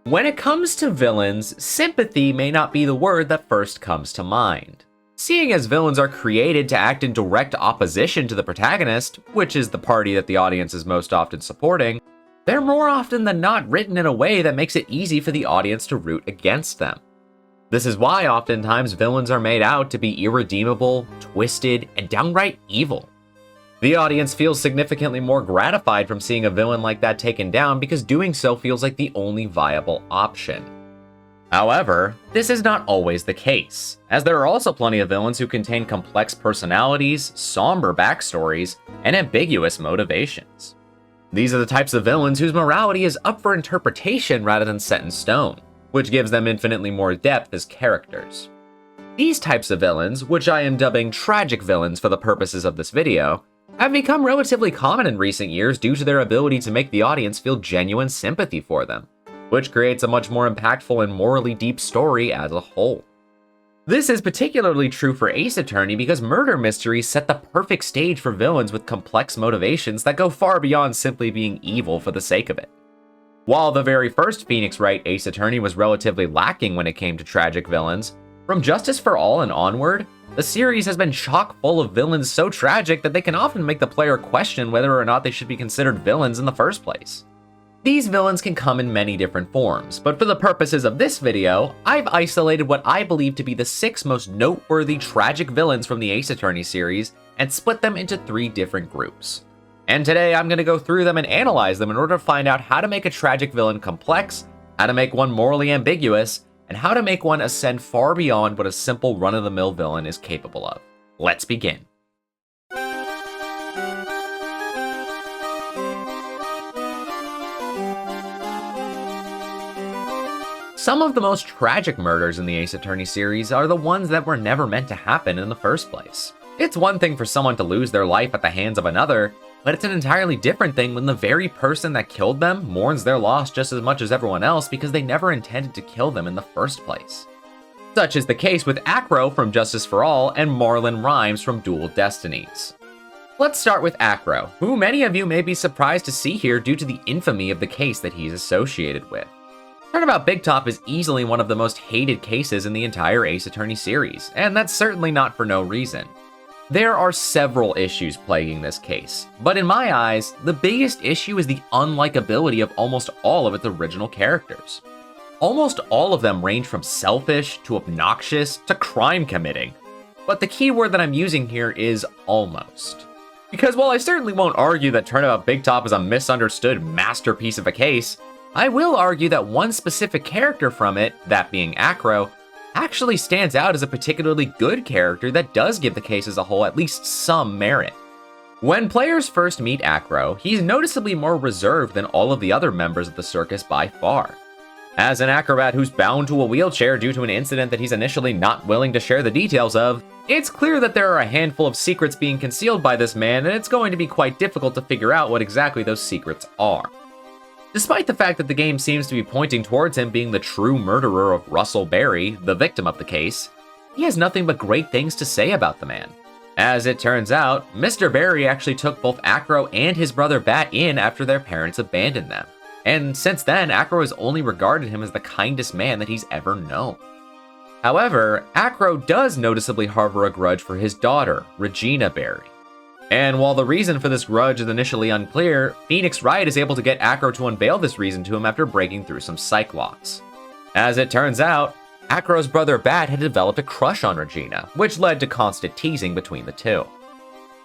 When it comes to villains, sympathy may not be the word that first comes to mind. Seeing as villains are created to act in direct opposition to the protagonist, which is the party that the audience is most often supporting, they're more often than not written in a way that makes it easy for the audience to root against them. This is why oftentimes villains are made out to be irredeemable, twisted, and downright evil. The audience feels significantly more gratified from seeing a villain like that taken down because doing so feels like the only viable option. However, this is not always the case, as there are also plenty of villains who contain complex personalities, somber backstories, and ambiguous motivations. These are the types of villains whose morality is up for interpretation rather than set in stone, which gives them infinitely more depth as characters. These types of villains, which I am dubbing tragic villains for the purposes of this video, have become relatively common in recent years due to their ability to make the audience feel genuine sympathy for them, which creates a much more impactful and morally deep story as a whole. This is particularly true for Ace Attorney because murder mysteries set the perfect stage for villains with complex motivations that go far beyond simply being evil for the sake of it. While the very first Phoenix Wright Ace Attorney was relatively lacking when it came to tragic villains, from Justice for All and onward, the series has been chock full of villains so tragic that they can often make the player question whether or not they should be considered villains in the first place. These villains can come in many different forms, but for the purposes of this video, I've isolated what I believe to be the 6 most noteworthy tragic villains from the Ace Attorney series and split them into 3 different groups. And today I'm going to go through them and analyze them in order to find out how to make a tragic villain complex, how to make one morally ambiguous, and how to make one ascend far beyond what a simple run-of-the-mill villain is capable of. Let's begin. Some of the most tragic murders in the Ace Attorney series are the ones that were never meant to happen in the first place. It's one thing for someone to lose their life at the hands of another, but it's an entirely different thing when the very person that killed them mourns their loss just as much as everyone else because they never intended to kill them in the first place. Such is the case with Acro from Justice for All and Marlon Rimes from Dual Destinies. Let's start with Acro, who many of you may be surprised to see here due to the infamy of the case that he's associated with. Turnabout Big Top is easily one of the most hated cases in the entire Ace Attorney series, and that's certainly not for no reason. There are several issues plaguing this case, but in my eyes, the biggest issue is the unlikability of almost all of its original characters. Almost all of them range from selfish to obnoxious to crime committing, but the key word that I'm using here is almost. Because while I certainly won't argue that Turnabout Big Top is a misunderstood masterpiece of a case, I will argue that one specific character from it, that being Acro, actually stands out as a particularly good character that does give the case as a whole at least some merit. When players first meet Acro, he's noticeably more reserved than all of the other members of the circus by far. As an acrobat who's bound to a wheelchair due to an incident that he's initially not willing to share the details of, it's clear that there are a handful of secrets being concealed by this man, and it's going to be quite difficult to figure out what exactly those secrets are. Despite the fact that the game seems to be pointing towards him being the true murderer of Russell Berry, the victim of the case, he has nothing but great things to say about the man. As it turns out, Mr. Berry actually took both Acro and his brother Bat in after their parents abandoned them, and since then, Acro has only regarded him as the kindest man that he's ever known. However, Acro does noticeably harbor a grudge for his daughter, Regina Berry. And while the reason for this grudge is initially unclear, Phoenix Wright is able to get Acro to unveil this reason to him after breaking through some psych locks. As it turns out, Acro's brother Bat had developed a crush on Regina, which led to constant teasing between the two.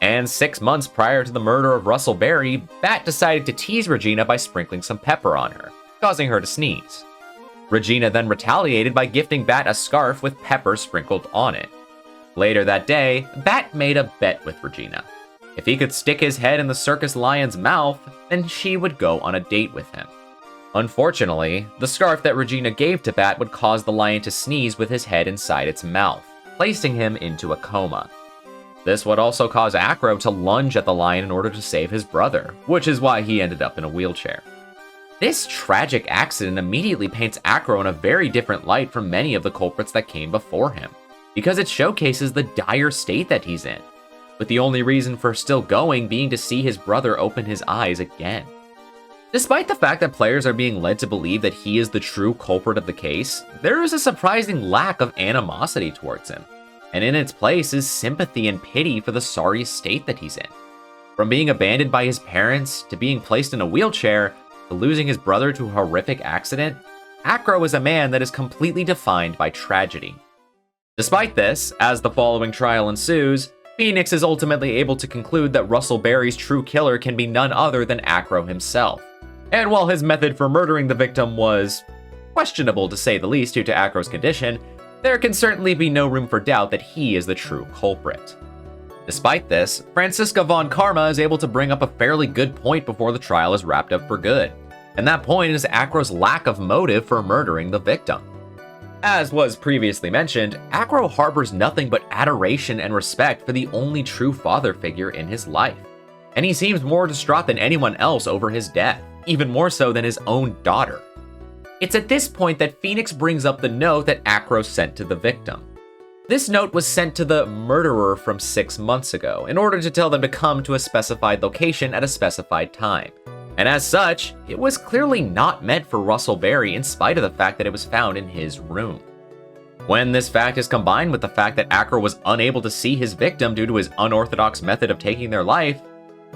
And 6 months prior to the murder of Russell Berry, Bat decided to tease Regina by sprinkling some pepper on her, causing her to sneeze. Regina then retaliated by gifting Bat a scarf with pepper sprinkled on it. Later that day, Bat made a bet with Regina. If he could stick his head in the circus lion's mouth, then she would go on a date with him. Unfortunately, the scarf that Regina gave to Bat would cause the lion to sneeze with his head inside its mouth, placing him into a coma. This would also cause Acro to lunge at the lion in order to save his brother, which is why he ended up in a wheelchair. This tragic accident immediately paints Acro in a very different light from many of the culprits that came before him, because it showcases the dire state that he's in, with the only reason for still going being to see his brother open his eyes again. Despite the fact that players are being led to believe that he is the true culprit of the case, there is a surprising lack of animosity towards him, and in its place is sympathy and pity for the sorry state that he's in. From being abandoned by his parents, to being placed in a wheelchair, to losing his brother to a horrific accident, Acro is a man that is completely defined by tragedy. Despite this, as the following trial ensues, Phoenix is ultimately able to conclude that Russell Berry's true killer can be none other than Acro himself. And while his method for murdering the victim was questionable to say the least due to Acro's condition, there can certainly be no room for doubt that he is the true culprit. Despite this, Franziska von Karma is able to bring up a fairly good point before the trial is wrapped up for good, and that point is Acro's lack of motive for murdering the victim. As was previously mentioned, Acro harbors nothing but adoration and respect for the only true father figure in his life, and he seems more distraught than anyone else over his death, even more so than his own daughter. It's at this point that Phoenix brings up the note that Acro sent to the victim. This note was sent to the murderer from 6 months ago in order to tell them to come to a specified location at a specified time. And as such, it was clearly not meant for Russell Berry in spite of the fact that it was found in his room. When this fact is combined with the fact that Acro was unable to see his victim due to his unorthodox method of taking their life,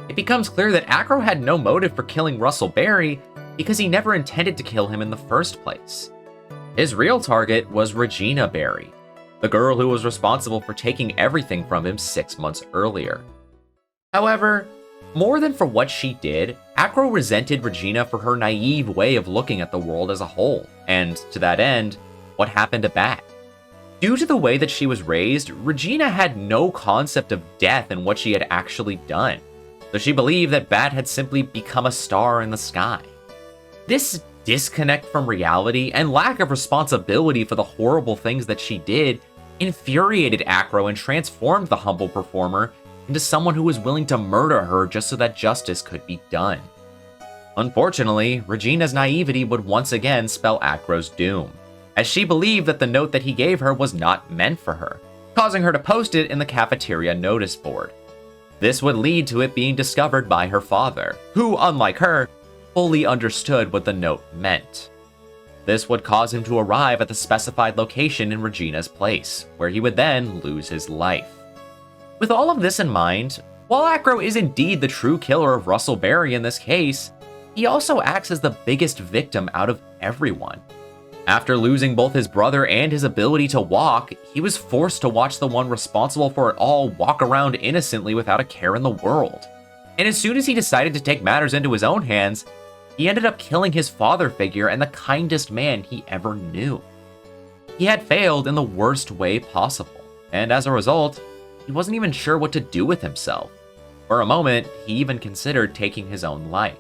it becomes clear that Acro had no motive for killing Russell Berry because he never intended to kill him in the first place. His real target was Regina Berry, the girl who was responsible for taking everything from him 6 months earlier. However, more than for what she did, Acro resented Regina for her naive way of looking at the world as a whole, and to that end, what happened to Bat. Due to the way that she was raised, Regina had no concept of death and what she had actually done, so she believed that Bat had simply become a star in the sky. This disconnect from reality and lack of responsibility for the horrible things that she did infuriated Acro and transformed the humble performer into someone who was willing to murder her just so that justice could be done. Unfortunately, Regina's naivety would once again spell Acro's doom, as she believed that the note that he gave her was not meant for her, causing her to post it in the cafeteria notice board. This would lead to it being discovered by her father, who, unlike her, fully understood what the note meant. This would cause him to arrive at the specified location in Regina's place, where he would then lose his life. With all of this in mind, while Acro is indeed the true killer of Russell Berry in this case, he also acts as the biggest victim out of everyone. After losing both his brother and his ability to walk, he was forced to watch the one responsible for it all walk around innocently without a care in the world. And as soon as he decided to take matters into his own hands, he ended up killing his father figure and the kindest man he ever knew. He had failed in the worst way possible, and as a result, he wasn't even sure what to do with himself. For a moment, he even considered taking his own life.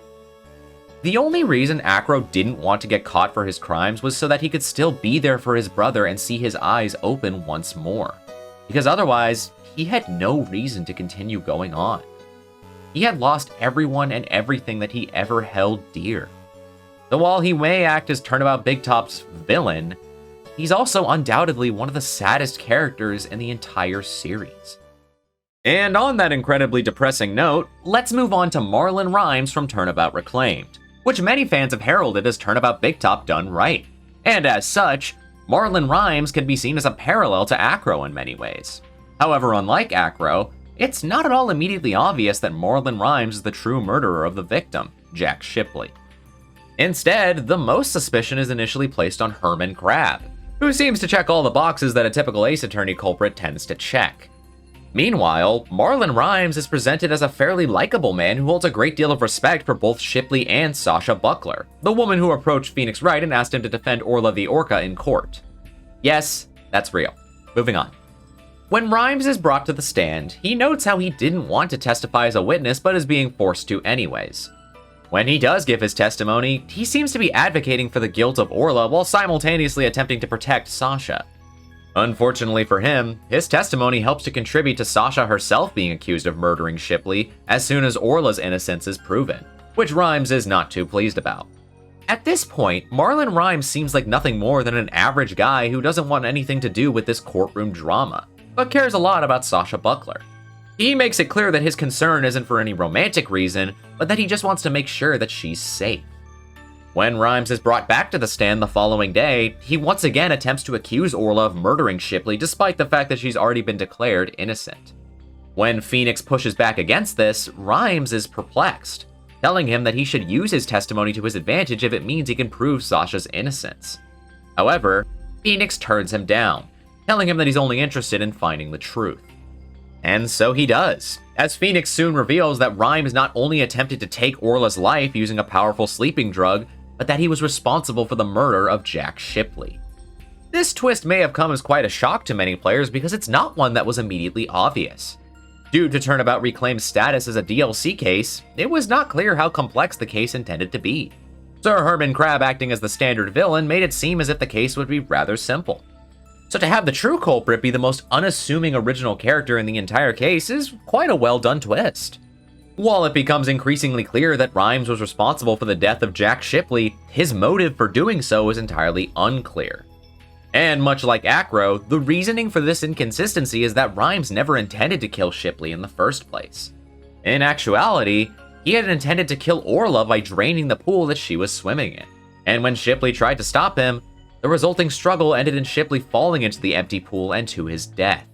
The only reason Acro didn't want to get caught for his crimes was so that he could still be there for his brother and see his eyes open once more, because otherwise, he had no reason to continue going on. He had lost everyone and everything that he ever held dear. So while he may act as Turnabout Big Top's villain, he's also undoubtedly one of the saddest characters in the entire series. And on that incredibly depressing note, let's move on to Marlon Rimes from Turnabout Reclaimed, which many fans have heralded as Turnabout Big Top done right. And as such, Marlon Rimes can be seen as a parallel to Acro in many ways. However, unlike Acro, it's not at all immediately obvious that Marlon Rimes is the true murderer of the victim, Jack Shipley. Instead, the most suspicion is initially placed on Herman Crab, who seems to check all the boxes that a typical Ace Attorney culprit tends to check. Meanwhile, Marlon Rimes is presented as a fairly likable man who holds a great deal of respect for both Shipley and Sasha Buckler, the woman who approached Phoenix Wright and asked him to defend Orla the Orca in court. Yes, that's real. Moving on. When Rimes is brought to the stand, he notes how he didn't want to testify as a witness but is being forced to anyways. When he does give his testimony, he seems to be advocating for the guilt of Orla while simultaneously attempting to protect Sasha. Unfortunately for him, his testimony helps to contribute to Sasha herself being accused of murdering Shipley as soon as Orla's innocence is proven, which Rimes is not too pleased about. At this point, Marlon Rimes seems like nothing more than an average guy who doesn't want anything to do with this courtroom drama, but cares a lot about Sasha Buckler. He makes it clear that his concern isn't for any romantic reason, but that he just wants to make sure that she's safe. When Rhymes is brought back to the stand the following day, he once again attempts to accuse Orla of murdering Shipley despite the fact that she's already been declared innocent. When Phoenix pushes back against this, Rhymes is perplexed, telling him that he should use his testimony to his advantage if it means he can prove Sasha's innocence. However, Phoenix turns him down, telling him that he's only interested in finding the truth. And so he does, as Phoenix soon reveals that Rhymes not only attempted to take Orla's life using a powerful sleeping drug, but that he was responsible for the murder of Jack Shipley. This twist may have come as quite a shock to many players because it's not one that was immediately obvious. Due to Turnabout Reclaim's status as a DLC case, it was not clear how complex the case intended to be. Sir Herman Crab acting as the standard villain made it seem as if the case would be rather simple. So to have the true culprit be the most unassuming original character in the entire case is quite a well done twist. While it becomes increasingly clear that Rhymes was responsible for the death of Jack Shipley, his motive for doing so is entirely unclear. And much like Acro, the reasoning for this inconsistency is that Rhymes never intended to kill Shipley in the first place. In actuality, he had intended to kill Orla by draining the pool that she was swimming in. And when Shipley tried to stop him, the resulting struggle ended in Shipley falling into the empty pool and to his death.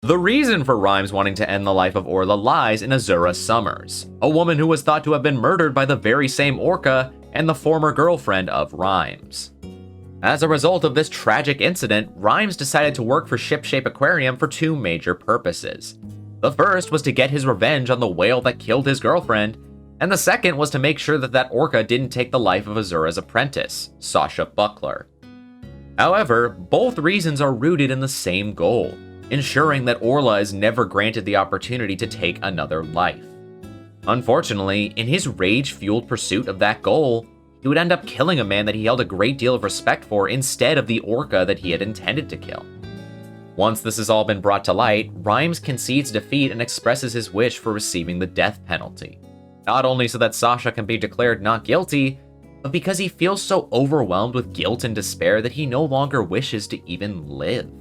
The reason for Rhymes wanting to end the life of Orla lies in Azura Summers, a woman who was thought to have been murdered by the very same Orca and the former girlfriend of Rhymes. As a result of this tragic incident, Rhymes decided to work for Shipshape Aquarium for two major purposes. The first was to get his revenge on the whale that killed his girlfriend, and the second was to make sure that that Orca didn't take the life of Azura's apprentice, Sasha Buckler. However, both reasons are rooted in the same goal: ensuring that Orla is never granted the opportunity to take another life. Unfortunately, in his rage-fueled pursuit of that goal, he would end up killing a man that he held a great deal of respect for instead of the Orca that he had intended to kill. Once this has all been brought to light, Rhymes concedes defeat and expresses his wish for receiving the death penalty. Not only so that Sasha can be declared not guilty, but because he feels so overwhelmed with guilt and despair that he no longer wishes to even live.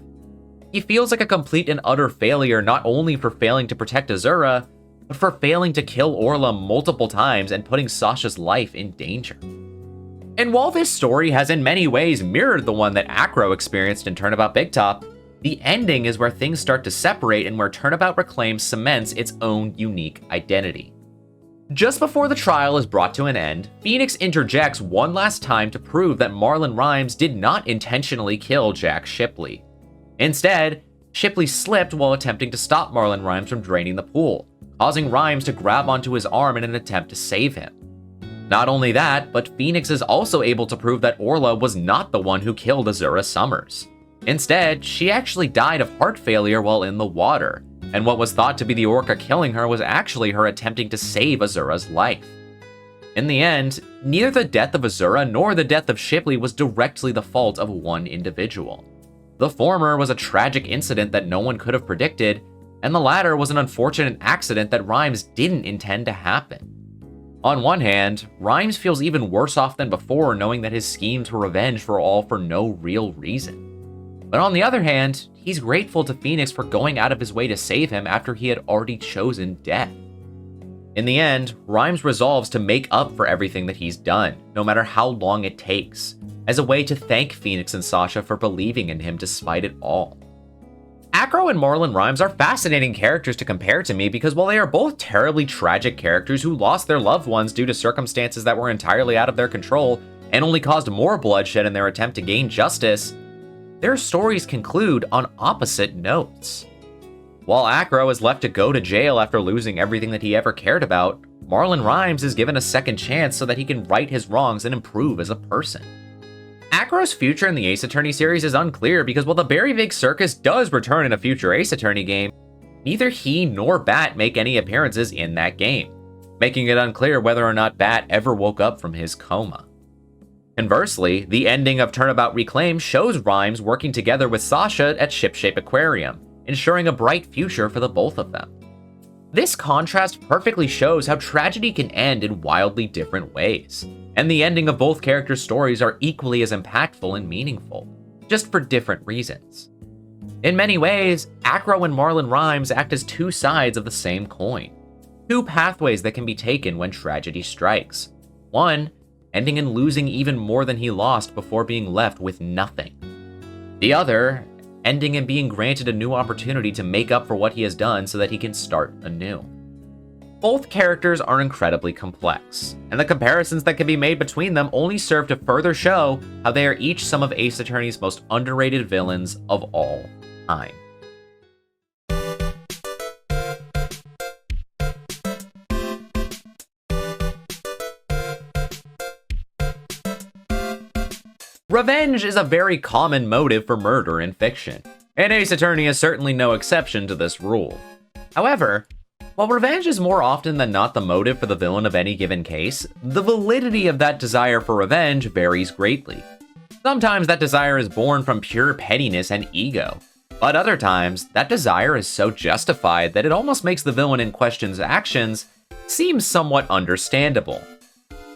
He feels like a complete and utter failure not only for failing to protect Azura, but for failing to kill Orla multiple times and putting Sasha's life in danger. And while this story has in many ways mirrored the one that Acro experienced in Turnabout Big Top, the ending is where things start to separate and where Turnabout Reclaim cements its own unique identity. Just before the trial is brought to an end, Phoenix interjects one last time to prove that Marlon Rhymes did not intentionally kill Jack Shipley. Instead, Shipley slipped while attempting to stop Marlon Rhymes from draining the pool, causing Rhymes to grab onto his arm in an attempt to save him. Not only that, but Phoenix is also able to prove that Orla was not the one who killed Azura Summers. Instead, she actually died of heart failure while in the water, and what was thought to be the Orca killing her was actually her attempting to save Azura's life. In the end, neither the death of Azura nor the death of Shipley was directly the fault of one individual. The former was a tragic incident that no one could have predicted, and the latter was an unfortunate accident that Rhymes didn't intend to happen. On one hand, Rhymes feels even worse off than before knowing that his schemes for revenge were all for no real reason. But on the other hand, he's grateful to Phoenix for going out of his way to save him after he had already chosen death. In the end, Rhymes resolves to make up for everything that he's done, no matter how long it takes, as a way to thank Phoenix and Sasha for believing in him despite it all. Acro and Marlon Rhymes are fascinating characters to compare to me because while they are both terribly tragic characters who lost their loved ones due to circumstances that were entirely out of their control and only caused more bloodshed in their attempt to gain justice, their stories conclude on opposite notes. While Acro is left to go to jail after losing everything that he ever cared about, Marlon Rhymes is given a second chance so that he can right his wrongs and improve as a person. Acro's future in the Ace Attorney series is unclear because while the Berry Big Circus does return in a future Ace Attorney game, neither he nor Bat make any appearances in that game, making it unclear whether or not Bat ever woke up from his coma. Conversely, the ending of Turnabout Reclaim shows Rhymes working together with Sasha at Shipshape Aquarium, ensuring a bright future for the both of them. This contrast perfectly shows how tragedy can end in wildly different ways, and the ending of both characters' stories are equally as impactful and meaningful, just for different reasons. In many ways, Acro and Marlon Rhymes act as two sides of the same coin. Two pathways that can be taken when tragedy strikes. One, ending in losing even more than he lost before being left with nothing. The other, ending in being granted a new opportunity to make up for what he has done so that he can start anew. Both characters are incredibly complex, and the comparisons that can be made between them only serve to further show how they are each some of Ace Attorney's most underrated villains of all time. Revenge is a very common motive for murder in fiction, and Ace Attorney is certainly no exception to this rule. However, while revenge is more often than not the motive for the villain of any given case, the validity of that desire for revenge varies greatly. Sometimes that desire is born from pure pettiness and ego, but other times, that desire is so justified that it almost makes the villain in question's actions seem somewhat understandable.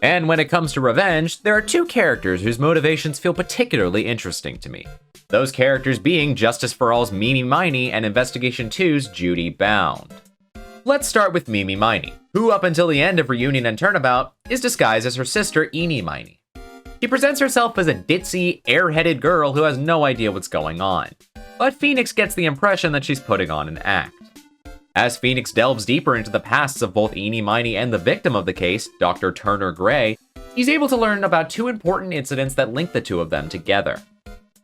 And when it comes to revenge, there are two characters whose motivations feel particularly interesting to me. Those characters being Justice for All's Mimi Miney and Investigation 2's Judy Bound. Let's start with Mimi Miney, who up until the end of Reunion and Turnabout is disguised as her sister Eenie Miney. She presents herself as a ditzy, airheaded girl who has no idea what's going on, but Phoenix gets the impression that she's putting on an act. As Phoenix delves deeper into the pasts of both Eenie Miney and the victim of the case, Dr. Turner Gray, he's able to learn about two important incidents that link the two of them together.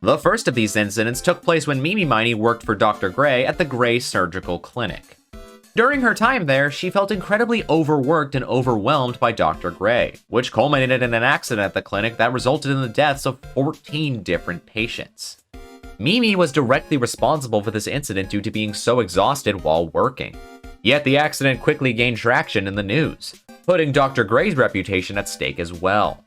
The first of these incidents took place when Mimi Miney worked for Dr. Gray at the Gray Surgical Clinic. During her time there, she felt incredibly overworked and overwhelmed by Dr. Gray, which culminated in an accident at the clinic that resulted in the deaths of 14 different patients. Mimi was directly responsible for this incident due to being so exhausted while working. Yet the accident quickly gained traction in the news, putting Dr. Gray's reputation at stake as well.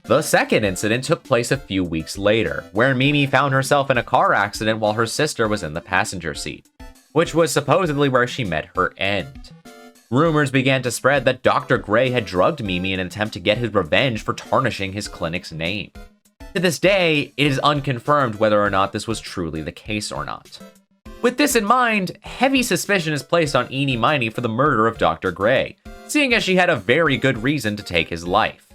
The second incident took place a few weeks later, where Mimi found herself in a car accident while her sister was in the passenger seat, which was supposedly where she met her end. Rumors began to spread that Dr. Gray had drugged Mimi in an attempt to get his revenge for tarnishing his clinic's name. To this day, it is unconfirmed whether or not this was truly the case or not. With this in mind, heavy suspicion is placed on Eenie Miney for the murder of Dr. Gray, seeing as she had a very good reason to take his life.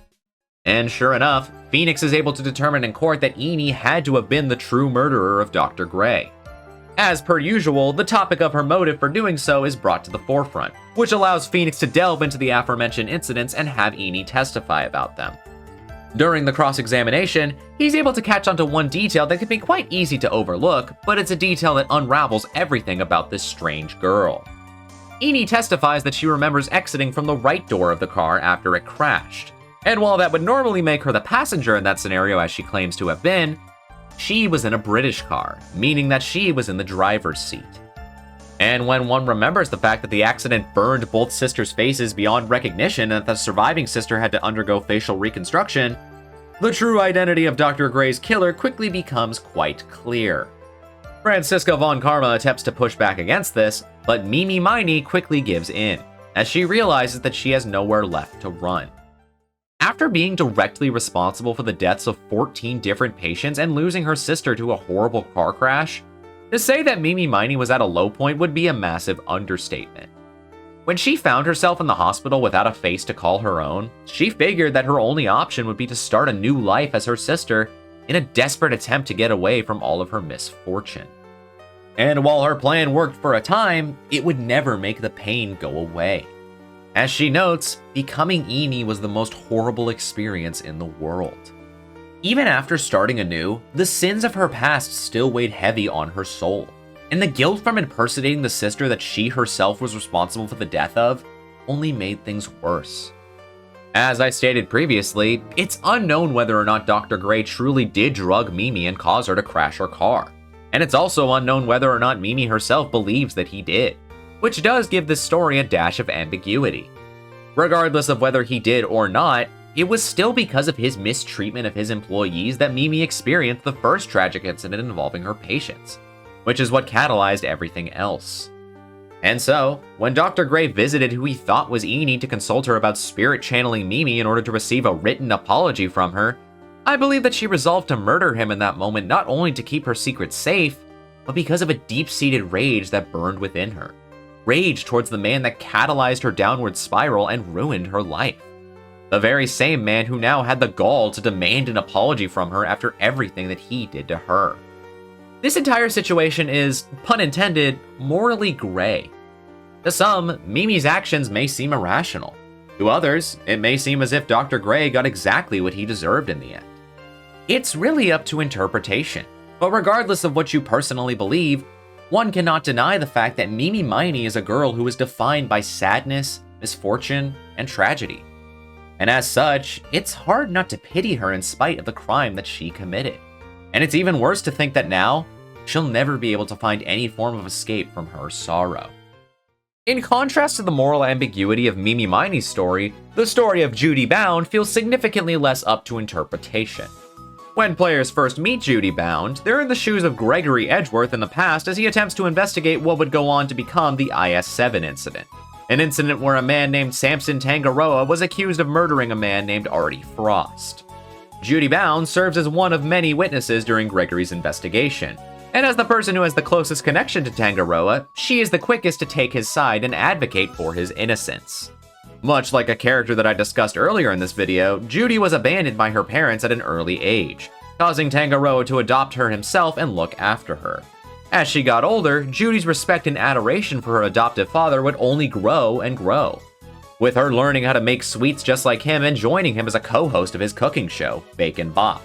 And sure enough, Phoenix is able to determine in court that Eenie had to have been the true murderer of Dr. Gray. As per usual, the topic of her motive for doing so is brought to the forefront, which allows Phoenix to delve into the aforementioned incidents and have Eenie testify about them. During the cross-examination, he's able to catch onto one detail that can be quite easy to overlook, but it's a detail that unravels everything about this strange girl. Eenie testifies that she remembers exiting from the right door of the car after it crashed. And while that would normally make her the passenger in that scenario as she claims to have been, she was in a British car, meaning that she was in the driver's seat. And when one remembers the fact that the accident burned both sisters' faces beyond recognition and that the surviving sister had to undergo facial reconstruction, the true identity of Dr. Gray's killer quickly becomes quite clear. Franziska von Karma attempts to push back against this, but Mimi Miney quickly gives in, as she realizes that she has nowhere left to run. After being directly responsible for the deaths of 14 different patients and losing her sister to a horrible car crash, to say that Mimi Miney was at a low point would be a massive understatement. When she found herself in the hospital without a face to call her own, she figured that her only option would be to start a new life as her sister in a desperate attempt to get away from all of her misfortune. And while her plan worked for a time, it would never make the pain go away. As she notes, becoming Eenie was the most horrible experience in the world. Even after starting anew, the sins of her past still weighed heavy on her soul, and the guilt from impersonating the sister that she herself was responsible for the death of only made things worse. As I stated previously, it's unknown whether or not Dr. Gray truly did drug Mimi and cause her to crash her car, and it's also unknown whether or not Mimi herself believes that he did, which does give this story a dash of ambiguity. Regardless of whether he did or not, it was still because of his mistreatment of his employees that Mimi experienced the first tragic incident involving her patients, which is what catalyzed everything else. And so, when Dr. Gray visited who he thought was Eenie to consult her about spirit channeling Mimi in order to receive a written apology from her, I believe that she resolved to murder him in that moment not only to keep her secret safe, but because of a deep-seated rage that burned within her. Rage towards the man that catalyzed her downward spiral and ruined her life. The very same man who now had the gall to demand an apology from her after everything that he did to her. This entire situation is, pun intended, morally gray. To some, Mimi's actions may seem irrational. To others, it may seem as if Dr. Gray got exactly what he deserved in the end. It's really up to interpretation, but regardless of what you personally believe, one cannot deny the fact that Mimi Miney is a girl who is defined by sadness, misfortune, and tragedy. And as such, it's hard not to pity her in spite of the crime that she committed. And it's even worse to think that now, she'll never be able to find any form of escape from her sorrow. In contrast to the moral ambiguity of Mimi Miney's story, the story of Judy Bound feels significantly less up to interpretation. When players first meet Judy Bound, they're in the shoes of Gregory Edgeworth in the past as he attempts to investigate what would go on to become the IS-7 incident. An incident where a man named Samson Tangaroa was accused of murdering a man named Artie Frost. Judy Bound serves as one of many witnesses during Gregory's investigation, and as the person who has the closest connection to Tangaroa, she is the quickest to take his side and advocate for his innocence. Much like a character that I discussed earlier in this video, Judy was abandoned by her parents at an early age, causing Tangaroa to adopt her himself and look after her. As she got older, Judy's respect and adoration for her adoptive father would only grow and grow, with her learning how to make sweets just like him and joining him as a co-host of his cooking show, Bake and Bop.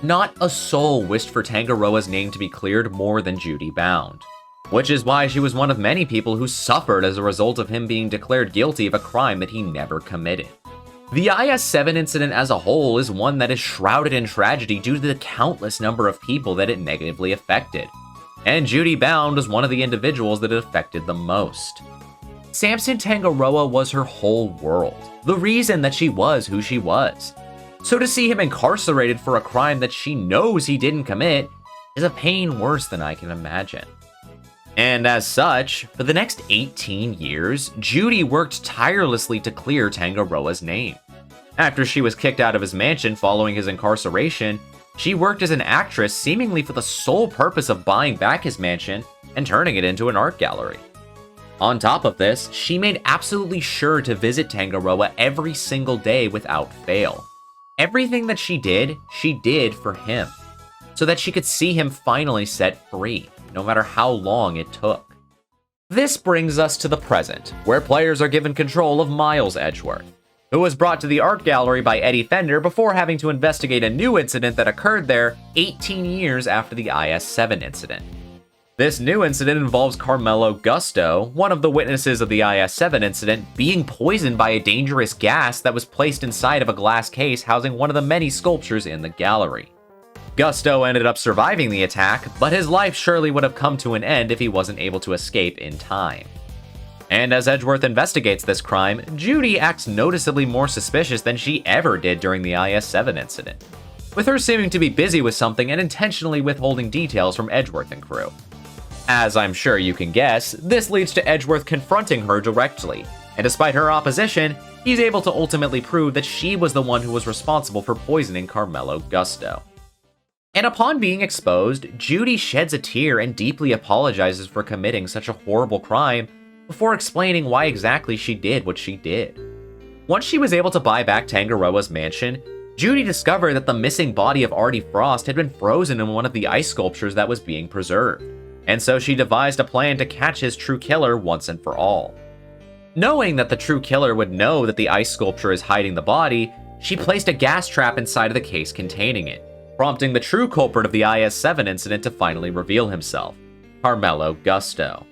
Not a soul wished for Tangaroa's name to be cleared more than Judy Bound, which is why she was one of many people who suffered as a result of him being declared guilty of a crime that he never committed. The IS-7 incident as a whole is one that is shrouded in tragedy due to the countless number of people that it negatively affected, and Judy Bound was one of the individuals that it affected the most. Samson Tangaroa was her whole world, the reason that she was who she was. So to see him incarcerated for a crime that she knows he didn't commit is a pain worse than I can imagine. And as such, for the next 18 years, Judy worked tirelessly to clear Tangaroa's name. After she was kicked out of his mansion following his incarceration, she worked as an actress seemingly for the sole purpose of buying back his mansion and turning it into an art gallery. On top of this, she made absolutely sure to visit Tangaroa every single day without fail. Everything that she did for him, so that she could see him finally set free, no matter how long it took. This brings us to the present, where players are given control of Miles Edgeworth, who was brought to the art gallery by Eddie Fender before having to investigate a new incident that occurred there 18 years after the IS-7 incident. This new incident involves Carmelo Gusto, one of the witnesses of the IS-7 incident, being poisoned by a dangerous gas that was placed inside of a glass case housing one of the many sculptures in the gallery. Gusto ended up surviving the attack, but his life surely would have come to an end if he wasn't able to escape in time. And as Edgeworth investigates this crime, Judy acts noticeably more suspicious than she ever did during the IS-7 incident, with her seeming to be busy with something and intentionally withholding details from Edgeworth and crew. As I'm sure you can guess, this leads to Edgeworth confronting her directly, and despite her opposition, he's able to ultimately prove that she was the one who was responsible for poisoning Carmelo Gusto. And upon being exposed, Judy sheds a tear and deeply apologizes for committing such a horrible crime before explaining why exactly she did what she did. Once she was able to buy back Tangaroa's mansion, Judy discovered that the missing body of Artie Frost had been frozen in one of the ice sculptures that was being preserved, and so she devised a plan to catch his true killer once and for all. Knowing that the true killer would know that the ice sculpture is hiding the body, she placed a gas trap inside of the case containing it, prompting the true culprit of the IS-7 incident to finally reveal himself, Carmelo Gusto.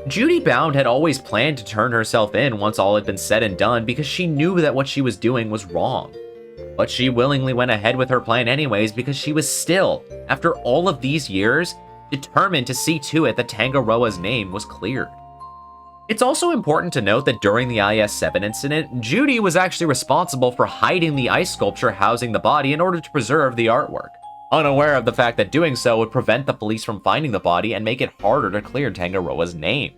Judy Bound had always planned to turn herself in once all had been said and done because she knew that what she was doing was wrong. But she willingly went ahead with her plan anyways because she was still, after all of these years, determined to see to it that Tangaroa's name was cleared. It's also important to note that during the IS-7 incident, Judy was actually responsible for hiding the ice sculpture housing the body in order to preserve the artwork, unaware of the fact that doing so would prevent the police from finding the body and make it harder to clear Tangaroa's name.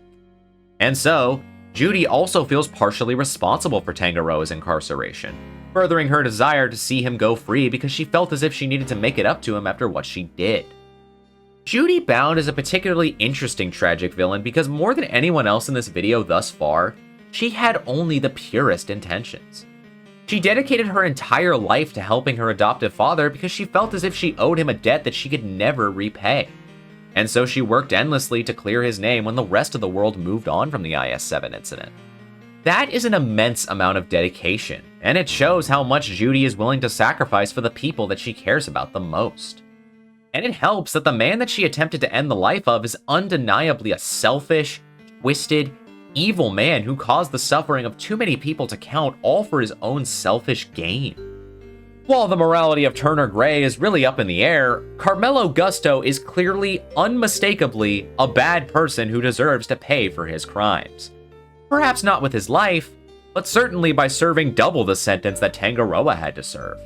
And so, Judy also feels partially responsible for Tangaroa's incarceration, furthering her desire to see him go free because she felt as if she needed to make it up to him after what she did. Judy Bound is a particularly interesting tragic villain because more than anyone else in this video thus far, she had only the purest intentions. She dedicated her entire life to helping her adoptive father because she felt as if she owed him a debt that she could never repay. And so she worked endlessly to clear his name when the rest of the world moved on from the IS-7 incident. That is an immense amount of dedication, and it shows how much Judy is willing to sacrifice for the people that she cares about the most. And it helps that the man that she attempted to end the life of is undeniably a selfish, twisted, evil man who caused the suffering of too many people to count, all for his own selfish gain. While the morality of Turner Gray is really up in the air, Carmelo Gusto is clearly, unmistakably, a bad person who deserves to pay for his crimes. Perhaps not with his life, but certainly by serving double the sentence that Tangaroa had to serve.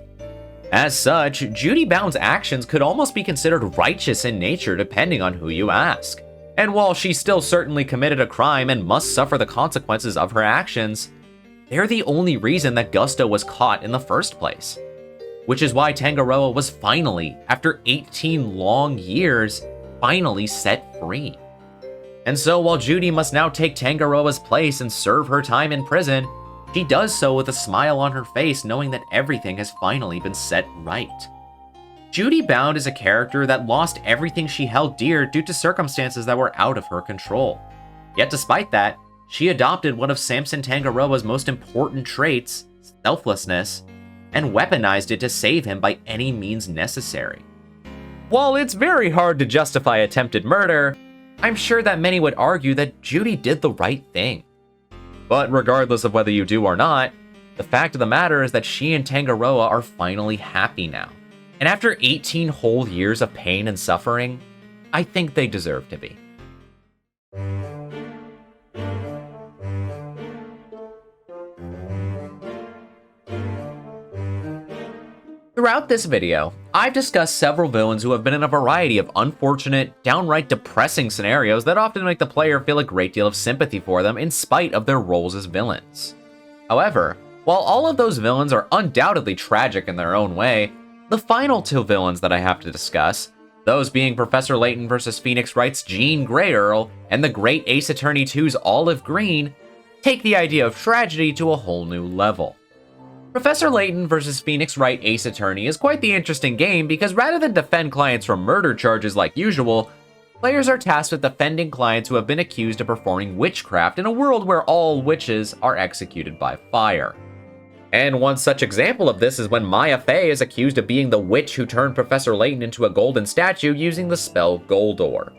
As such, Judy Bound's actions could almost be considered righteous in nature depending on who you ask. And while she still certainly committed a crime and must suffer the consequences of her actions, they're the only reason that Gusto was caught in the first place. Which is why Tangaroa was finally, after 18 long years, finally set free. And so while Judy must now take Tangaroa's place and serve her time in prison, she does so with a smile on her face, knowing that everything has finally been set right. Judy Bound is a character that lost everything she held dear due to circumstances that were out of her control. Yet despite that, she adopted one of Samson Tangaroa's most important traits, selflessness, and weaponized it to save him by any means necessary. While it's very hard to justify attempted murder, I'm sure that many would argue that Judy did the right thing. But regardless of whether you do or not, the fact of the matter is that she and Tangaroa are finally happy now. And after 18 whole years of pain and suffering, I think they deserve to be. Throughout this video, I've discussed several villains who have been in a variety of unfortunate, downright depressing scenarios that often make the player feel a great deal of sympathy for them in spite of their roles as villains. However, while all of those villains are undoubtedly tragic in their own way, the final two villains that I have to discuss, those being Professor Layton vs. Phoenix Wright's Jean Grey Earl and the Great Ace Attorney 2's Olive Green, take the idea of tragedy to a whole new level. Professor Layton vs. Phoenix Wright Ace Attorney is quite the interesting game because rather than defend clients from murder charges like usual, players are tasked with defending clients who have been accused of performing witchcraft in a world where all witches are executed by fire. And one such example of this is when Maya Fey is accused of being the witch who turned Professor Layton into a golden statue using the spell Goldor.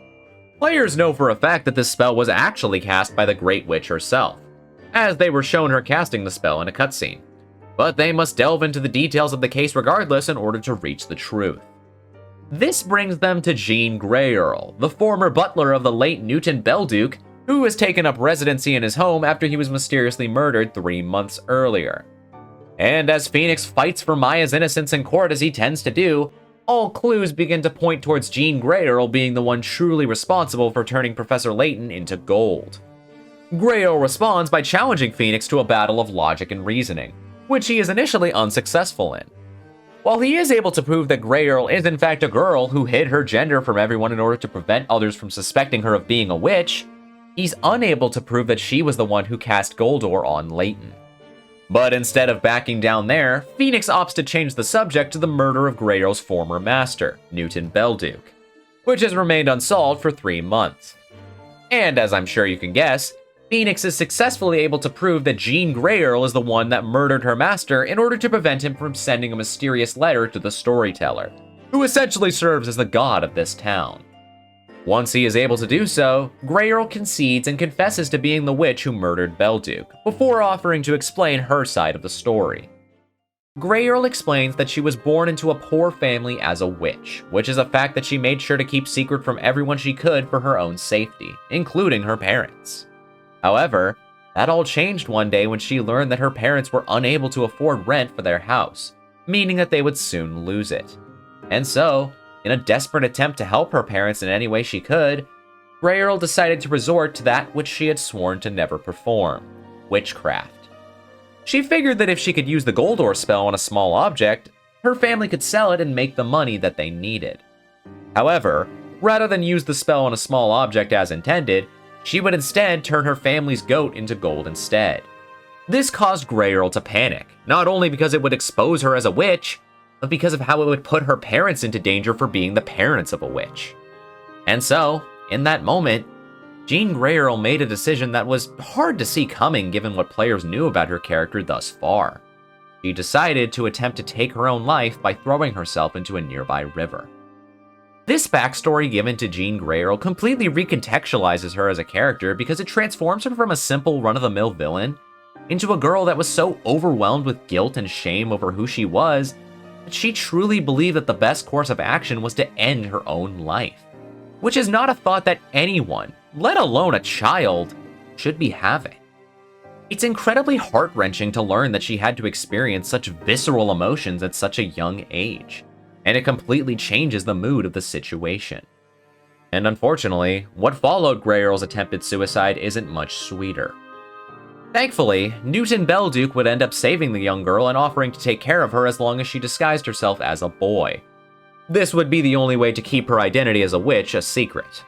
Players know for a fact that this spell was actually cast by the Great Witch herself, as they were shown her casting the spell in a cutscene. But they must delve into the details of the case regardless in order to reach the truth. This brings them to Jean Grey Earl, the former butler of the late Newton Belduke, who has taken up residency in his home after he was mysteriously murdered 3 months earlier. And as Phoenix fights for Maya's innocence in court as he tends to do, all clues begin to point towards Jean Grey Earl being the one truly responsible for turning Professor Layton into gold. Grey Earl responds by challenging Phoenix to a battle of logic and reasoning, which he is initially unsuccessful in. While he is able to prove that Grey Earl is in fact a girl who hid her gender from everyone in order to prevent others from suspecting her of being a witch, he's unable to prove that she was the one who cast Goldor on Layton. But instead of backing down there, Phoenix opts to change the subject to the murder of Grey Earl's former master, Newton Belduke, which has remained unsolved for 3 months. And as I'm sure you can guess, Phoenix is successfully able to prove that Jean Grey Earl is the one that murdered her master in order to prevent him from sending a mysterious letter to the storyteller, who essentially serves as the god of this town. Once he is able to do so, Grey Earl concedes and confesses to being the witch who murdered Belduke, before offering to explain her side of the story. Grey Earl explains that she was born into a poor family as a witch, which is a fact that she made sure to keep secret from everyone she could for her own safety, including her parents. However, that all changed one day when she learned that her parents were unable to afford rent for their house, meaning that they would soon lose it. And so, in a desperate attempt to help her parents in any way she could, Grey Earl decided to resort to that which she had sworn to never perform: witchcraft. She figured that if she could use the Goldor spell on a small object, her family could sell it and make the money that they needed. However, Rather than use the spell on a small object as intended, she would instead turn her family's goat into gold instead. This caused Grey Earl to panic, not only because it would expose her as a witch, but because of how it would put her parents into danger for being the parents of a witch. And so, in that moment, Jean Grey Earl made a decision that was hard to see coming given what players knew about her character thus far. She decided to attempt to take her own life by throwing herself into a nearby river. This backstory given to Jean Grey Earl completely recontextualizes her as a character because it transforms her from a simple run-of-the-mill villain into a girl that was so overwhelmed with guilt and shame over who she was that she truly believed that the best course of action was to end her own life, which is not a thought that anyone, let alone a child, should be having. It's incredibly heart-wrenching to learn that she had to experience such visceral emotions at such a young age, and it completely changes the mood of the situation. And unfortunately, what followed Grey Earl's attempted suicide isn't much sweeter. Thankfully, Newton Belduke would end up saving the young girl and offering to take care of her as long as she disguised herself as a boy. This would be the only way to keep her identity as a witch a secret.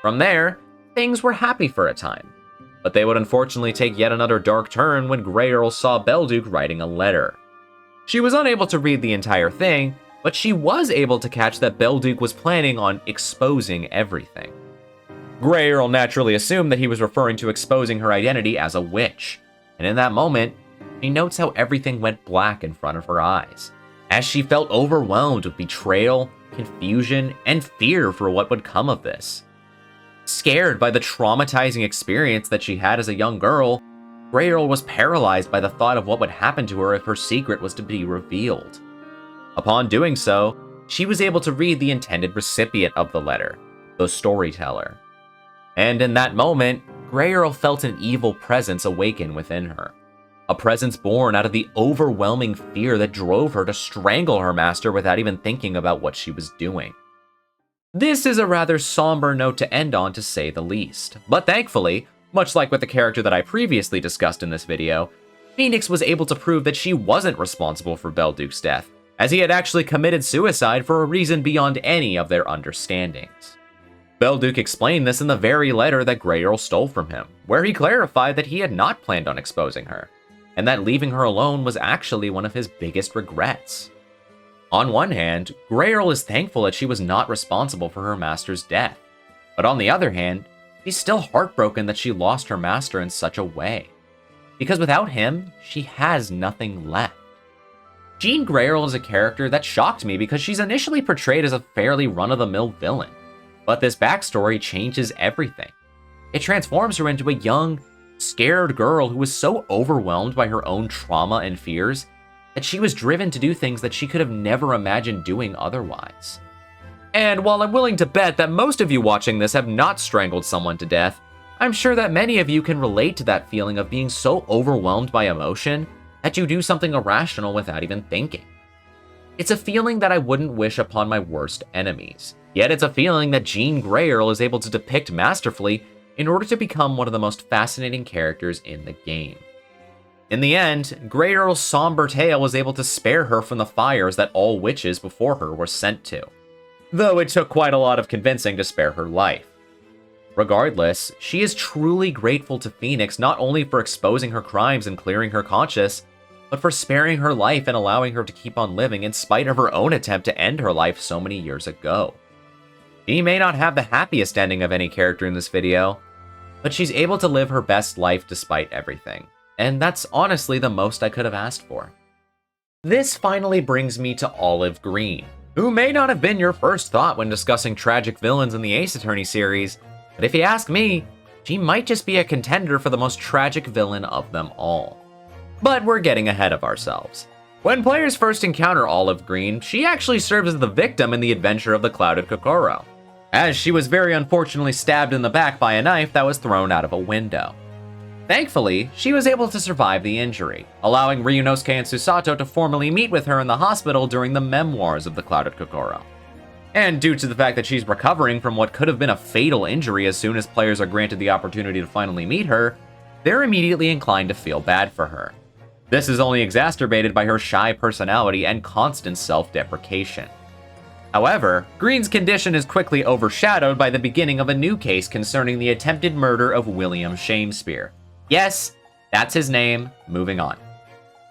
From there, things were happy for a time, but they would unfortunately take yet another dark turn when Grey Earl saw Belduke writing a letter. She was unable to read the entire thing, but she was able to catch that Belduke was planning on exposing everything. Grey Earl naturally assumed that he was referring to exposing her identity as a witch, and in that moment, she notes how everything went black in front of her eyes, as she felt overwhelmed with betrayal, confusion, and fear for what would come of this. Scared by the traumatizing experience that she had as a young girl, Grey Earl was paralyzed by the thought of what would happen to her if her secret was to be revealed. Upon doing so, she was able to read the intended recipient of the letter, the storyteller. And in that moment, Grey Earl felt an evil presence awaken within her. A presence born out of the overwhelming fear that drove her to strangle her master without even thinking about what she was doing. This is a rather somber note to end on, to say the least, but thankfully, much like with the character that I previously discussed in this video, Phoenix was able to prove that she wasn't responsible for Belduke's death, as he had actually committed suicide for a reason beyond any of their understandings. Belduke explained this in the very letter that Grey Earl stole from him, where he clarified that he had not planned on exposing her, and that leaving her alone was actually one of his biggest regrets. On one hand, Grey Earl is thankful that she was not responsible for her master's death, but on the other hand, she's still heartbroken that she lost her master in such a way, because without him, she has nothing left. Jean Grey Earl is a character that shocked me because she's initially portrayed as a fairly run-of-the-mill villain, but this backstory changes everything. It transforms her into a young, scared girl who was so overwhelmed by her own trauma and fears that she was driven to do things that she could have never imagined doing otherwise. And while I'm willing to bet that most of you watching this have not strangled someone to death, I'm sure that many of you can relate to that feeling of being so overwhelmed by emotion that you do something irrational without even thinking. It's a feeling that I wouldn't wish upon my worst enemies, yet it's a feeling that Jean Grey Earl is able to depict masterfully in order to become one of the most fascinating characters in the game. In the end, Grey Earl's somber tale was able to spare her from the fires that all witches before her were sent to, though it took quite a lot of convincing to spare her life. Regardless, she is truly grateful to Phoenix not only for exposing her crimes and clearing her conscience, but for sparing her life and allowing her to keep on living in spite of her own attempt to end her life so many years ago. She may not have the happiest ending of any character in this video, but she's able to live her best life despite everything, and that's honestly the most I could have asked for. This finally brings me to Olive Green, who may not have been your first thought when discussing tragic villains in the Ace Attorney series, but if you ask me, she might just be a contender for the most tragic villain of them all. But we're getting ahead of ourselves. When players first encounter Olive Green, she actually serves as the victim in the adventure of the Clouded Kokoro, as she was very unfortunately stabbed in the back by a knife that was thrown out of a window. Thankfully, she was able to survive the injury, allowing Ryunosuke and Susato to formally meet with her in the hospital during the memoirs of the Clouded Kokoro. And due to the fact that she's recovering from what could have been a fatal injury as soon as players are granted the opportunity to finally meet her, they're immediately inclined to feel bad for her. This is only exacerbated by her shy personality and constant self-deprecation. However, Green's condition is quickly overshadowed by the beginning of a new case concerning the attempted murder of William Shakespeare. Yes, that's his name. Moving on.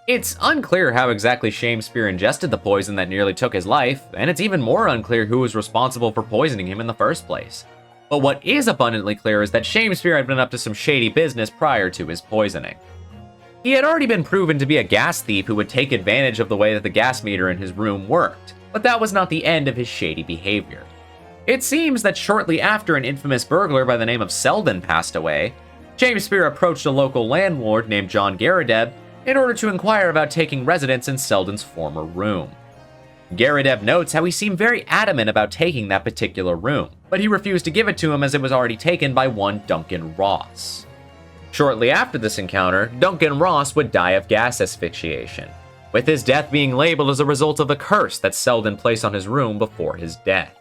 It's unclear how exactly Shakespeare ingested the poison that nearly took his life, and it's even more unclear who was responsible for poisoning him in the first place. But what is abundantly clear is that Shakespeare had been up to some shady business prior to his poisoning. He had already been proven to be a gas thief who would take advantage of the way that the gas meter in his room worked, but that was not the end of his shady behavior. It seems that shortly after an infamous burglar by the name of Selden passed away, Shakespeare approached a local landlord named John Garrideb in order to inquire about taking residence in Selden's former room. Garrideb notes how he seemed very adamant about taking that particular room, but he refused to give it to him as it was already taken by one Duncan Ross. Shortly after this encounter, Duncan Ross would die of gas asphyxiation, with his death being labeled as a result of the curse that Selden placed on his room before his death.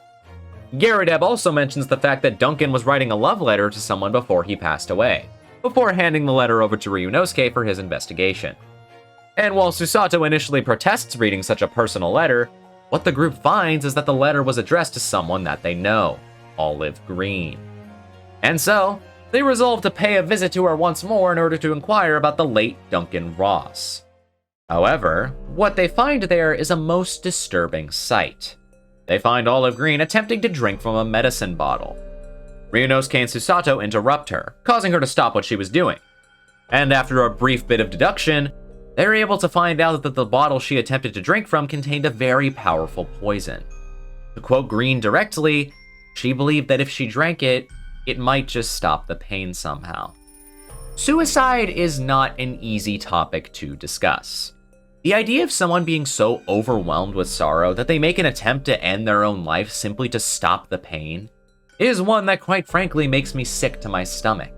Garrideb also mentions the fact that Duncan was writing a love letter to someone before he passed away, before handing the letter over to Ryunosuke for his investigation. And while Susato initially protests reading such a personal letter, what the group finds is that the letter was addressed to someone that they know, Olive Green. And so, they resolve to pay a visit to her once more in order to inquire about the late Duncan Ross. However, what they find there is a most disturbing sight. They find Olive Green attempting to drink from a medicine bottle. Ryunosuke and Susato interrupt her, causing her to stop what she was doing. And after a brief bit of deduction, they're able to find out that the bottle she attempted to drink from contained a very powerful poison. To quote Green directly, she believed that if she drank it, it might just stop the pain somehow. Suicide is not an easy topic to discuss. The idea of someone being so overwhelmed with sorrow that they make an attempt to end their own life simply to stop the pain is one that quite frankly makes me sick to my stomach.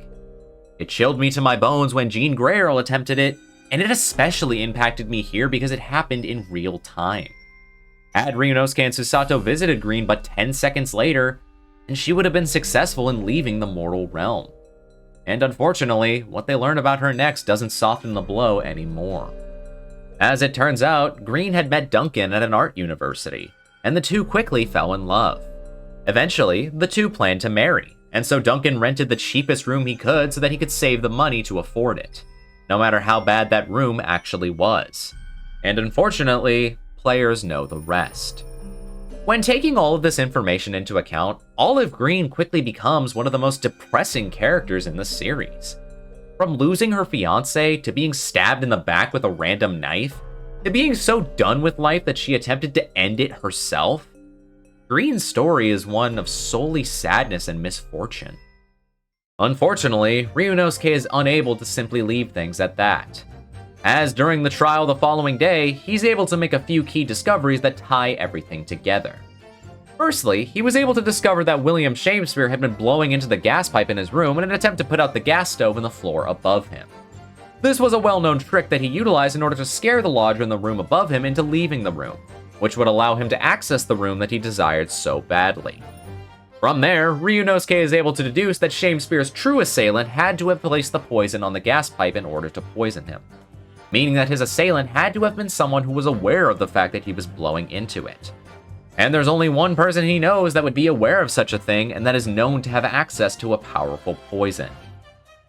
It chilled me to my bones when Jean Grey Earl attempted it, and it especially impacted me here because it happened in real time. Had Ryunosuke and Susato visited Green but 10 seconds later, and she would have been successful in leaving the mortal realm. And unfortunately, what they learn about her next doesn't soften the blow anymore. As it turns out, Green had met Duncan at an art university, and the two quickly fell in love. Eventually, the two planned to marry, and so Duncan rented the cheapest room he could so that he could save the money to afford it, no matter how bad that room actually was. And unfortunately, players know the rest. When taking all of this information into account, Olive Green quickly becomes one of the most depressing characters in the series. From losing her fiancé, to being stabbed in the back with a random knife, to being so done with life that she attempted to end it herself, Green's story is one of solely sadness and misfortune. Unfortunately, Ryunosuke is unable to simply leave things at that, as during the trial the following day, he's able to make a few key discoveries that tie everything together. Firstly, he was able to discover that William Shakespeare had been blowing into the gas pipe in his room in an attempt to put out the gas stove in the floor above him. This was a well-known trick that he utilized in order to scare the lodger in the room above him into leaving the room, which would allow him to access the room that he desired so badly. From there, Ryunosuke is able to deduce that Shakespeare's true assailant had to have placed the poison on the gas pipe in order to poison him, meaning that his assailant had to have been someone who was aware of the fact that he was blowing into it. And there's only one person he knows that would be aware of such a thing, and that is known to have access to a powerful poison.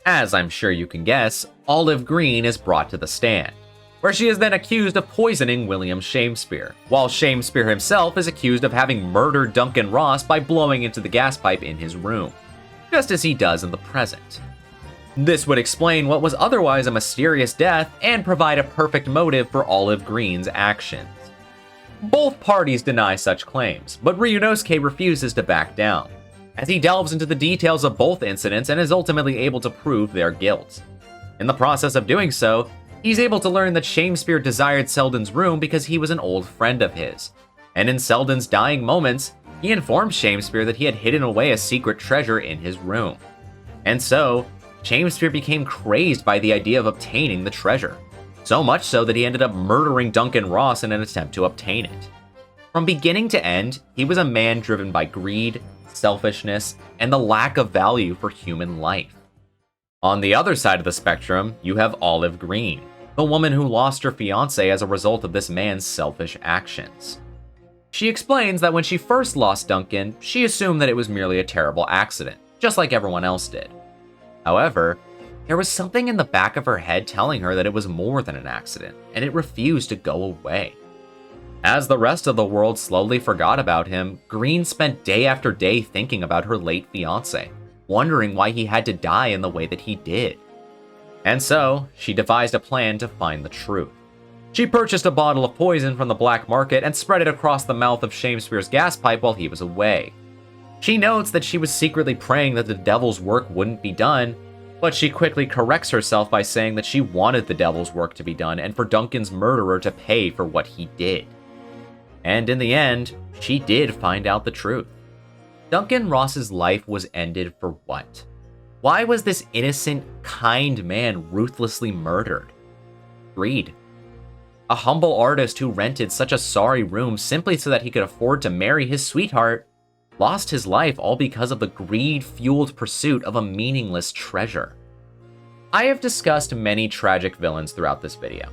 As I'm sure you can guess, Olive Green is brought to the stand, where she is then accused of poisoning William Shakespeare, while Shakespeare himself is accused of having murdered Duncan Ross by blowing into the gas pipe in his room, just as he does in the present. This would explain what was otherwise a mysterious death and provide a perfect motive for Olive Green's actions. Both parties deny such claims, but Ryunosuke refuses to back down, as he delves into the details of both incidents and is ultimately able to prove their guilt. In the process of doing so, he's able to learn that Shakespeare desired Selden's room because he was an old friend of his, and in Selden's dying moments, he informed Shakespeare that he had hidden away a secret treasure in his room. And so, Shakespeare became crazed by the idea of obtaining the treasure, so much so that he ended up murdering Duncan Ross in an attempt to obtain it. From beginning to end, he was a man driven by greed, selfishness, and the lack of value for human life. On the other side of the spectrum, you have Olive Green, the woman who lost her fiancé as a result of this man's selfish actions. She explains that when she first lost Duncan, she assumed that it was merely a terrible accident, just like everyone else did. However, there was something in the back of her head telling her that it was more than an accident, and it refused to go away. As the rest of the world slowly forgot about him, Green spent day after day thinking about her late fiancé, wondering why he had to die in the way that he did. And so, she devised a plan to find the truth. She purchased a bottle of poison from the black market and spread it across the mouth of Shakespeare's gas pipe while he was away. She notes that she was secretly praying that the devil's work wouldn't be done, but she quickly corrects herself by saying that she wanted the devil's work to be done and for Duncan's murderer to pay for what he did. And in the end, she did find out the truth. Duncan Ross's life was ended for what? Why was this innocent, kind man ruthlessly murdered? Greed. A humble artist who rented such a sorry room simply so that he could afford to marry his sweetheart lost his life all because of the greed-fueled pursuit of a meaningless treasure. I have discussed many tragic villains throughout this video.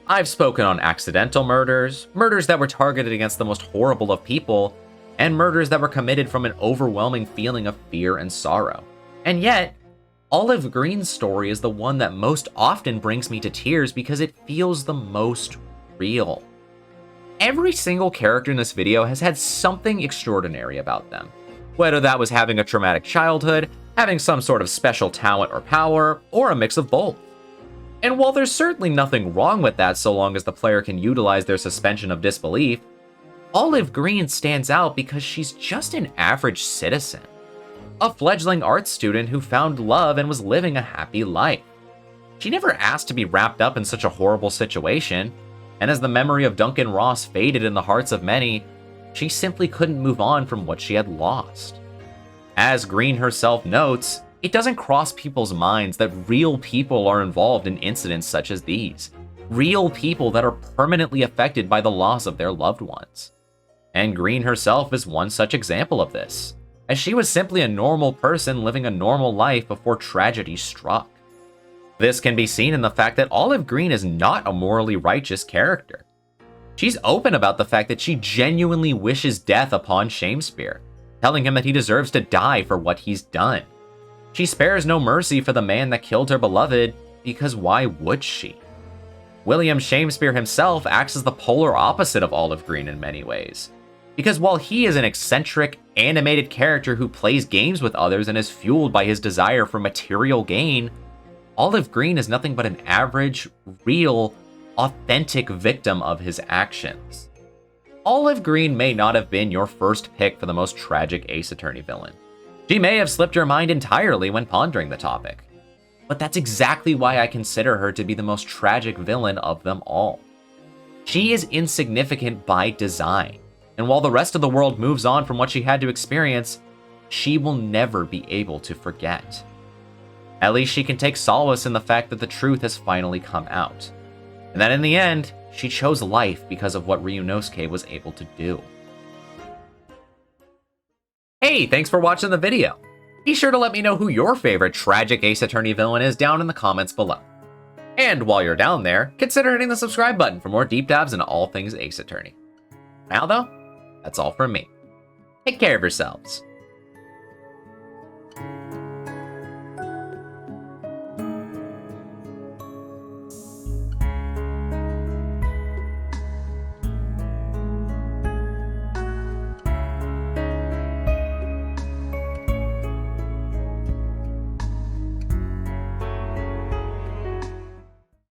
I've spoken on accidental murders, murders that were targeted against the most horrible of people, and murders that were committed from an overwhelming feeling of fear and sorrow. And yet, Olive Green's story is the one that most often brings me to tears because it feels the most real. Every single character in this video has had something extraordinary about them. Whether that was having a traumatic childhood, having some sort of special talent or power, or a mix of both. And while there's certainly nothing wrong with that so long as the player can utilize their suspension of disbelief, Olive Green stands out because she's just an average citizen. A fledgling art student who found love and was living a happy life. She never asked to be wrapped up in such a horrible situation, and as the memory of Duncan Ross faded in the hearts of many, she simply couldn't move on from what she had lost. As Green herself notes, it doesn't cross people's minds that real people are involved in incidents such as these. Real people that are permanently affected by the loss of their loved ones. And Green herself is one such example of this, as she was simply a normal person living a normal life before tragedy struck. This can be seen in the fact that Olive Green is not a morally righteous character. She's open about the fact that she genuinely wishes death upon Shakespeare, telling him that he deserves to die for what he's done. She spares no mercy for the man that killed her beloved, because why would she? William Shakespeare himself acts as the polar opposite of Olive Green in many ways. Because while he is an eccentric, animated character who plays games with others and is fueled by his desire for material gain, Olive Green is nothing but an average, real, authentic victim of his actions. Olive Green may not have been your first pick for the most tragic Ace Attorney villain. She may have slipped your mind entirely when pondering the topic. But that's exactly why I consider her to be the most tragic villain of them all. She is insignificant by design, and while the rest of the world moves on from what she had to experience, she will never be able to forget. At least she can take solace in the fact that the truth has finally come out, and that in the end, she chose life because of what Ryunosuke was able to do. Hey, thanks for watching the video. Be sure to let me know who your favorite tragic Ace Attorney villain is down in the comments below. And while you're down there, consider hitting the subscribe button for more deep dives into all things Ace Attorney. Now though, that's all from me. Take care of yourselves.